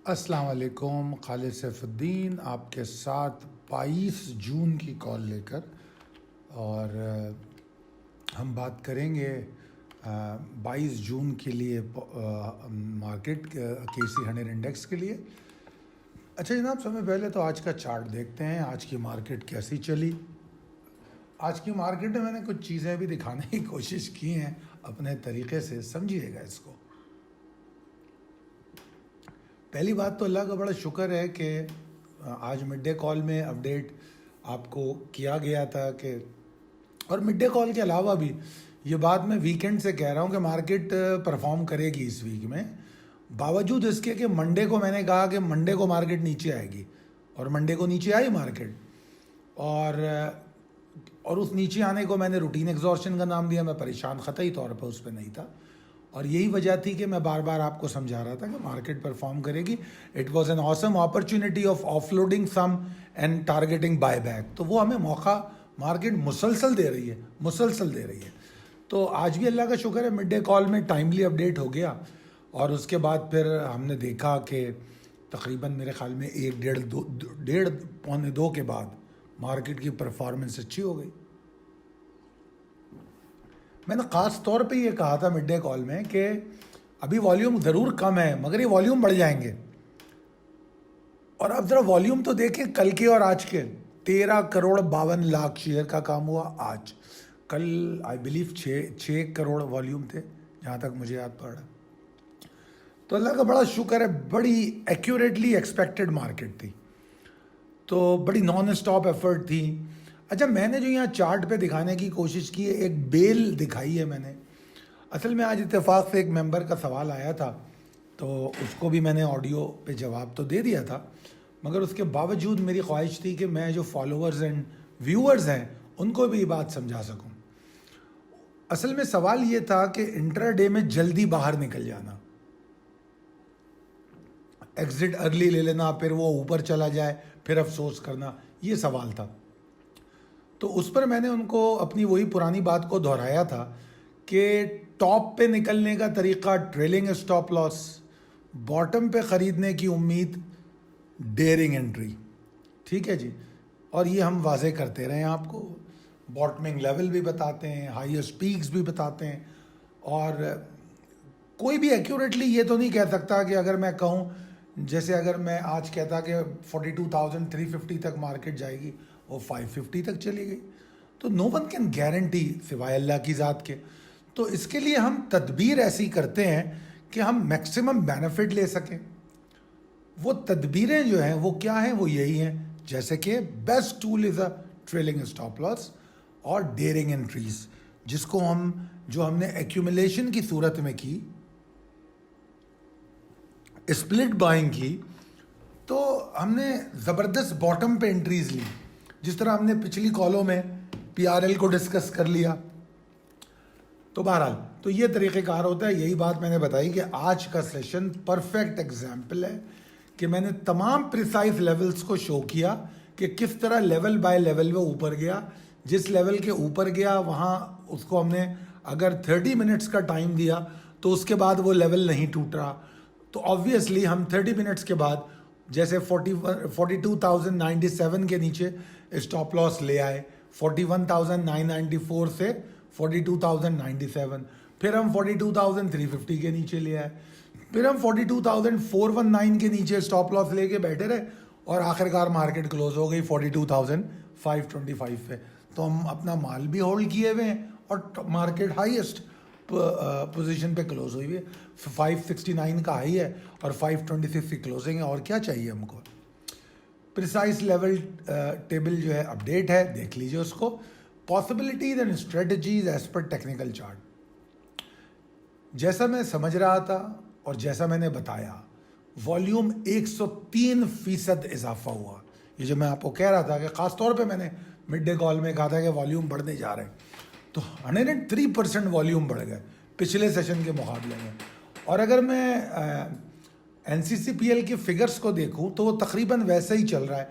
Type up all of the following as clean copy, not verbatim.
السلام علیکم، خالد سیف الدین آپ کے ساتھ 22 جون کی کال لے کر، اور ہم بات کریں گے 22 جون کے لیے مارکیٹ KC100 انڈیکس کے لیے۔ اچھا جناب، سب سے پہلے تو آج کا چارٹ دیکھتے ہیں، آج کی مارکیٹ کیسی چلی۔ آج کی مارکیٹ میں میں نے کچھ چیزیں بھی دکھانے کی کوشش کی ہیں اپنے طریقے سے، سمجھیے گا اس کو۔ پہلی بات تو اللہ کا بڑا شکر ہے کہ آج مڈ ڈے کال میں اپڈیٹ آپ کو کیا گیا تھا کہ، اور مڈ ڈے کال کے علاوہ بھی یہ بات میں ویکینڈ سے کہہ رہا ہوں کہ مارکیٹ پرفارم کرے گی اس ویک میں، باوجود اس کے کہ منڈے کو میں نے کہا کہ منڈے کو مارکیٹ نیچے آئے گی، اور منڈے کو نیچے آئی مارکیٹ، اور اس نیچے آنے کو میں نے روٹین ایگزارشن کا نام دیا۔ میں پریشان قطعی طور پر اس پہ نہیں تھا، اور یہی وجہ تھی کہ میں بار بار آپ کو سمجھا رہا تھا کہ مارکیٹ پرفارم کرے گی۔ It was an awesome opportunity of loading some and targeting buy back, تو وہ ہمیں موقع مارکیٹ مسلسل دے رہی ہے۔ تو آج بھی اللہ کا شکر ہے مڈ ڈے کال میں ٹائملی اپڈیٹ ہو گیا، اور اس کے بعد پھر ہم نے دیکھا کہ تقریباً میرے خیال میں 1 پونے 2 کے بعد مارکیٹ کی پرفارمنس اچھی ہو گئی۔ میں نے خاص طور پہ یہ کہا تھا مڈ ڈے کال میں کہ ابھی والیوم ضرور کم ہے مگر یہ والیوم بڑھ جائیں گے، اور اب ذرا والیوم تو دیکھیں کل کے اور آج کے۔ 13,52,00,000 شیئر کا کام ہوا آج، کل آئی بلیو 6 کروڑ والیوم تھے جہاں تک مجھے یاد پڑ رہا۔ تو اللہ کا بڑا شکر ہے، بڑی ایکوریٹلی ایکسپیکٹڈ مارکیٹ تھی، تو بڑی نان اسٹاپ ایفرٹ تھی۔ اچھا، میں نے جو یہاں چارٹ پہ دکھانے کی کوشش کی ہے، ایک بیل دکھائی ہے میں نے۔ اصل میں آج اتفاق سے ایک ممبر کا سوال آیا تھا، تو اس کو بھی میں نے آڈیو پہ جواب تو دے دیا تھا، مگر اس کے باوجود میری خواہش تھی کہ میں جو فالوورز اینڈ ویورز ہیں ان کو بھی یہ بات سمجھا سکوں۔ اصل میں سوال یہ تھا کہ انٹرا ڈے میں جلدی باہر نکل جانا، ایگزٹ ارلی لے لینا، پھر وہ اوپر چلا جائے پھر افسوس کرنا، یہ سوال تھا۔ تو اس پر میں نے ان کو اپنی وہی پرانی بات کو دہرایا تھا کہ ٹاپ پہ نکلنے کا طریقہ ٹریلنگ اسٹاپ لاس، باٹم پہ خریدنے کی امید ڈیئرنگ انٹری، ٹھیک ہے جی۔ اور یہ ہم واضح کرتے رہے ہیں، آپ کو باٹمنگ لیول بھی بتاتے ہیں، ہائیسٹ پیکس بھی بتاتے ہیں، اور کوئی بھی ایکوریٹلی یہ تو نہیں کہہ سکتا کہ اگر میں کہوں، جیسے اگر میں آج کہتا کہ 42,350 تک مارکیٹ جائے گی، وہ 550 تک چلی گئی، تو نو ون کین گارنٹی سوائے اللہ کی ذات کے۔ تو اس کے لیے ہم تدبیر ایسی کرتے ہیں کہ ہم میکسیمم بینیفٹ لے سکیں۔ وہ تدبیریں جو ہیں وہ کیا ہیں؟ وہ یہی ہیں، جیسے کہ best tool is a trailing stop loss اور ڈیئرنگ انٹریز، جس کو جو ہم نے ایکیومولیشن کی صورت میں کی، اسپلٹ بائنگ کی، تو ہم نے زبردست باٹم پہ انٹریز لی، جس طرح ہم نے پچھلی کالوں میں PRL کو ڈسکس کر لیا۔ تو بہرحال تو یہ طریقہ کار ہوتا ہے، یہی بات میں نے بتائی کہ آج کا سیشن پرفیکٹ ایگزامپل ہے کہ میں نے تمام پریسائز لیولز کو شو کیا کہ کس طرح لیول بائی لیول وہ اوپر گیا۔ جس لیول کے اوپر گیا وہاں اس کو ہم نے اگر 30 منٹس کا ٹائم دیا تو اس کے بعد وہ لیول نہیں ٹوٹ رہا، تو آبویسلی ہم 30 منٹس کے بعد جیسے 42,097 کے نیچے اسٹاپ لاس لے آئے، 41,994 سے 42,097، پھر ہم 42,350 کے نیچے لے آئے، پھر ہم 42,419 کے نیچے اسٹاپ لاس لے کے بیٹھے رہے، اور آخرکار مارکیٹ کلوز ہو گئی 42,525 پہ۔ تو ہم اپنا مال بھی ہولڈ کیے ہوئے ہیں، اور مارکیٹ ہائیسٹ پوزیشن پہ کلوز ہوئی ہے، 569 کا ہائی ہے اور 526 کی کلوزنگ ہے، اور کیا چاہیے ہم کو؟ پریسائز لیول ٹیبل جو ہے اپڈیٹ ہے، دیکھ لیجئے اس کو۔ Possibilities and strategies as per technical chart, جیسا میں سمجھ رہا تھا اور جیسا میں نے بتایا، والیوم 103% اضافہ ہوا۔ یہ جو میں آپ کو کہہ رہا تھا کہ خاص طور پہ میں نے مڈ ڈے کال میں کہا تھا کہ والیوم بڑھنے جا رہے ہیں، تو 103% والیوم بڑھ گئے پچھلے سیشن کے مقابلے میں۔ اور اگر میں NCCPL کے فگرز کو دیکھوں تو وہ تقریباً ویسا ہی چل رہا ہے۔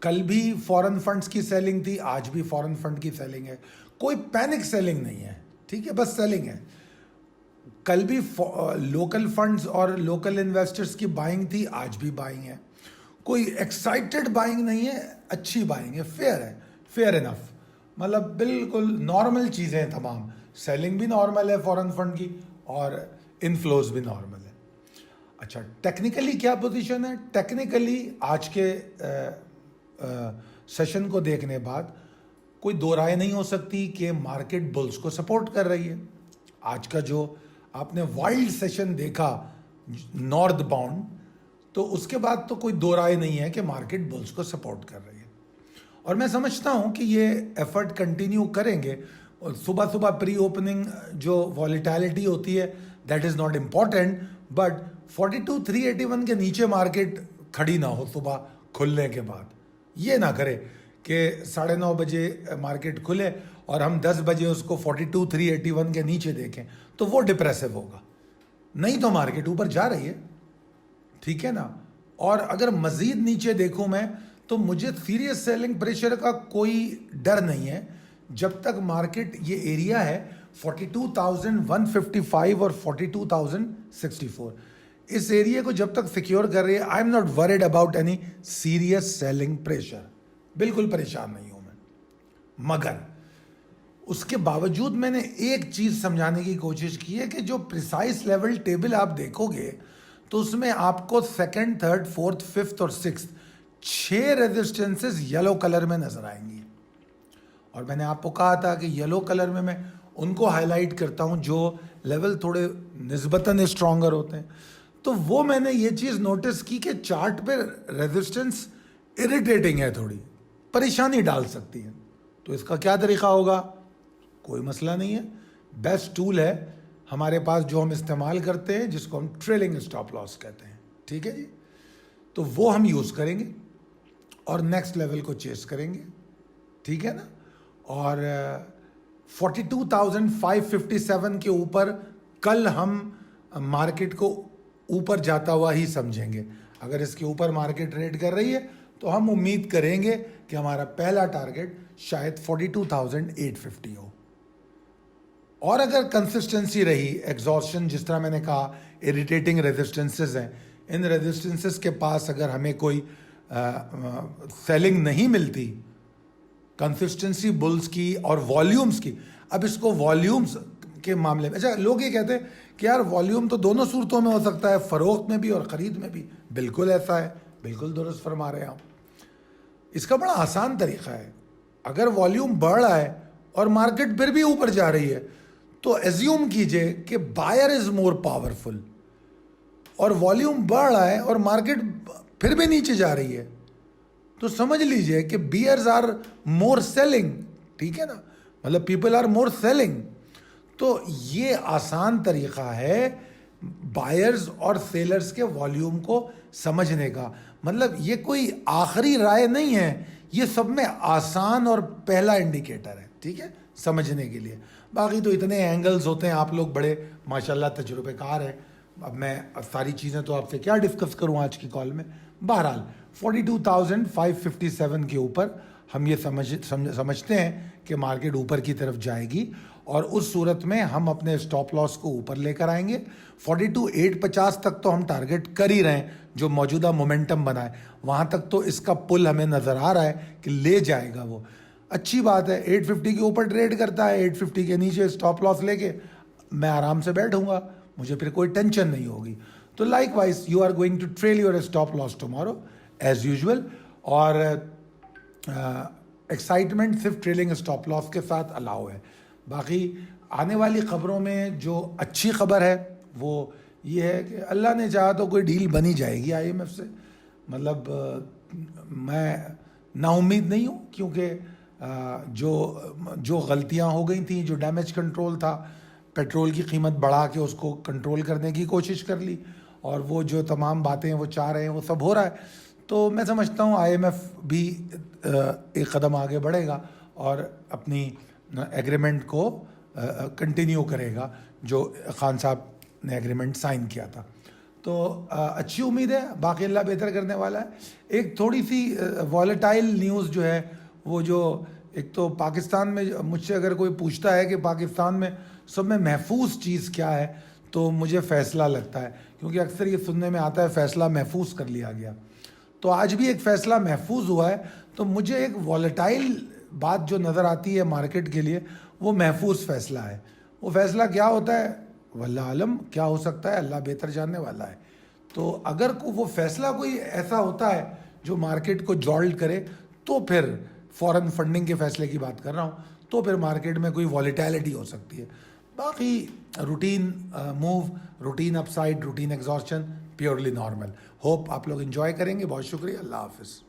کل بھی فورن فنڈز کی سیلنگ تھی، آج بھی فورن فنڈ کی سیلنگ ہے، کوئی پینک سیلنگ نہیں ہے، ٹھیک ہے، بس سیلنگ ہے۔ کل بھی لوکل فنڈز اور لوکل انویسٹرز کی بائنگ تھی, آج بھی بائنگ ہے. کوئی ایکسائٹڈ بائنگ نہیں ہے, اچھی بائنگ ہے, فیئر ہے, فیئر انف, مطلب بالکل نارمل چیزیں ہیں تمام. سیلنگ بھی نارمل ہے فورن فنڈ کی, اور انفلوز بھی نارمل ہے. اچھا, ٹیکنیکلی کیا پوزیشن ہے؟ ٹیکنیکلی آج کے سیشن کو دیکھنے بعد کوئی دو رائے نہیں ہو سکتی کہ مارکیٹ بلز کو سپورٹ کر رہی ہے. آج کا جو آپ نے وائلڈ سیشن دیکھا نارتھ باؤنڈ, تو اس کے بعد تو کوئی دو رائے نہیں ہے کہ مارکیٹ بلز کو سپورٹ کر رہی ہے. اور میں سمجھتا ہوں کہ یہ ایفرٹ کنٹینیو کریں گے. اور صبح صبح پری اوپننگ جو والیٹیلٹی ہوتی ہے that is not important, but 42,381 کے نیچے مارکیٹ کھڑی نہ ہو صبح کھلنے کے بعد. یہ نہ کرے کہ 9:30 بجے مارکیٹ کھلے اور ہم 10 بجے اس کو 42,381 کے نیچے دیکھیں, تو وہ ڈپریسو ہوگا. نہیں تو مارکیٹ اوپر جا رہی ہے, ٹھیک ہے نا. اور اگر مزید نیچے دیکھوں میں, تو مجھے سیریس سیلنگ پریشر کا کوئی ڈر نہیں ہے جب تک مارکیٹ یہ ایریا ہے 42,155 اور 42,064, اس ایریا کو جب تک سیکیور کر رہی ہے, I am not worried about any serious selling pressure. بالکل پریشان نہیں ہوں میں. مگر اس کے باوجود میں نے ایک چیز سمجھانے کی کوشش کی ہے کہ جو پریسائز لیول ٹیبل آپ دیکھو گے, تو اس میں آپ کو 2nd, 3rd, 4th, 5th اور 6th 6 ریزسٹنسز یلو کلر میں نظر آئیں گی. اور میں نے آپ کو کہا تھا کہ یلو کلر میں ان کو ہائی لائٹ کرتا ہوں جو لیول تھوڑے نسبتاً اسٹرانگر ہوتے ہیں. تو وہ میں نے یہ چیز نوٹس کی کہ چارٹ پہ ریزسٹنس اریٹیٹنگ ہے, تھوڑی پریشانی ڈال سکتی ہے. تو اس کا کیا طریقہ ہوگا؟ کوئی مسئلہ نہیں ہے. بیسٹ ٹول ہے ہمارے پاس جو ہم استعمال کرتے ہیں, جس کو ہم ٹریلنگ اسٹاپ لاس کہتے ہیں, ٹھیک ہے جی. تو وہ ہم یوز کریں گے اور نیکسٹ لیول کو چیز کریں گے, ٹھیک ہے نا. اور 42,557 کے اوپر کل ہم مارکیٹ کو اوپر جاتا ہوا ہی سمجھیں گے. اگر اس کے اوپر مارکیٹ ٹریڈ کر رہی ہے تو ہم امید کریں گے کہ ہمارا پہلا ٹارگٹ شاید 42,850 ہو. اور اگر کنسسٹنسی رہی, ایگزاسشن جس طرح میں نے کہا اریٹیٹنگ ریزسٹنسز ہیں, ان ریزسٹنسز کے پاس اگر ہمیں کوئی سیلنگ نہیں ملتی کنسسٹنسی بلز کی اور والیومز کی. اب اس کو والیومز کے معاملے میں, اچھا لوگ یہ کہتے ہیں کہ یار والیوم تو دونوں صورتوں میں ہو سکتا ہے, فروخت میں بھی اور خرید میں بھی. بالکل ایسا ہے, بالکل درست فرما رہے ہیں آپ. اس کا بڑا آسان طریقہ ہے. اگر والیوم بڑھ رہا ہے اور مارکیٹ پھر بھی اوپر جا رہی ہے, تو ایزیوم کیجئے کہ بائر از مور پاورفل. اور والیوم بڑھ رہا ہے اور مارکیٹ پھر بھی نیچے جا رہی ہے, تو سمجھ لیجئے کہ بیئرز آر مور سیلنگ, ٹھیک ہے نا, مطلب پیپل آر مور سیلنگ. تو یہ آسان طریقہ ہے بائرز اور سیلرز کے والیوم کو سمجھنے کا. مطلب یہ کوئی آخری رائے نہیں ہے, یہ سب میں آسان اور پہلا انڈیکیٹر ہے, ٹھیک ہے, سمجھنے کے لیے. باقی تو اتنے اینگلز ہوتے ہیں, آپ لوگ بڑے ماشاءاللہ تجربے کار ہیں. اب میں ساری چیزیں تو آپ سے کیا ڈسکس کروں آج کی کال میں. بہرحال 42,557 کے اوپر ہم یہ سمجھتے ہیں کہ مارکیٹ اوپر کی طرف جائے گی, اور اس صورت میں ہم اپنے اسٹاپ لاس کو اوپر لے کر آئیں گے. 42,850 تک تو ہم ٹارگٹ کر ہی رہے ہیں, جو موجودہ مومنٹم بنا ہے وہاں تک تو اس کا پل ہمیں نظر آ رہا ہے کہ لے جائے گا. وہ اچھی بات ہے. 850 کے اوپر ٹریڈ کرتا ہے, 850 کے نیچے اسٹاپ لاس لے کے میں آرام سے بیٹھوں گا, مجھے پھر کوئی ٹینشن نہیں ہوگی. تو likewise you are going to trail your stop loss tomorrow as usual. اور ایکسائٹمنٹ صرف ٹریلنگ اسٹاپ لاس کے ساتھ الاؤ ہے. باقی آنے والی خبروں میں جو اچھی خبر ہے وہ یہ ہے کہ اللہ نے چاہا تو کوئی ڈیل بنی جائے گی IMF سے. مطلب میں نا امید نہیں ہوں, کیونکہ جو غلطیاں ہو گئی تھیں, جو ڈیمیج کنٹرول تھا, پیٹرول کی قیمت بڑھا کے اس کو کنٹرول کرنے کی کوشش کر لی, اور وہ جو تمام باتیں وہ چاہ رہے ہیں وہ سب ہو رہا ہے. تو میں سمجھتا ہوں IMF بھی ایک قدم آگے بڑھے گا اور اپنی ایگریمنٹ کو کنٹینیو کرے گا جو خان صاحب نے ایگریمنٹ سائن کیا تھا. تو اچھی امید ہے, باقی اللہ بہتر کرنے والا ہے. ایک تھوڑی سی والیٹائل نیوز جو ہے, وہ جو ایک تو پاکستان میں, مجھ سے اگر کوئی پوچھتا ہے کہ پاکستان میں سب میں محفوظ چیز کیا ہے, تو مجھے فیصلہ لگتا ہے، کیونکہ اکثر یہ سننے میں آتا ہے فیصلہ محفوظ کر لیا گیا. تو آج بھی ایک فیصلہ محفوظ ہوا ہے. تو مجھے ایک والیٹائل بات جو نظر آتی ہے مارکیٹ کے لیے، وہ محفوظ فیصلہ ہے. وہ فیصلہ کیا ہوتا ہے واللہ عالم، کیا ہو سکتا ہے، اللہ بہتر جاننے والا ہے. تو اگر وہ فیصلہ کوئی ایسا ہوتا ہے جو مارکیٹ کو جولٹ کرے، تو پھر فورن فنڈنگ کے فیصلے کی بات کر رہا ہوں، تو پھر مارکیٹ میں کوئی والیٹیلٹی ہو سکتی ہے. باقی routine move, routine up side, routine exhaustion purely normal. Hope آپ لوگ انجوائے کریں گے. بہت شکریہ. اللہ حافظ.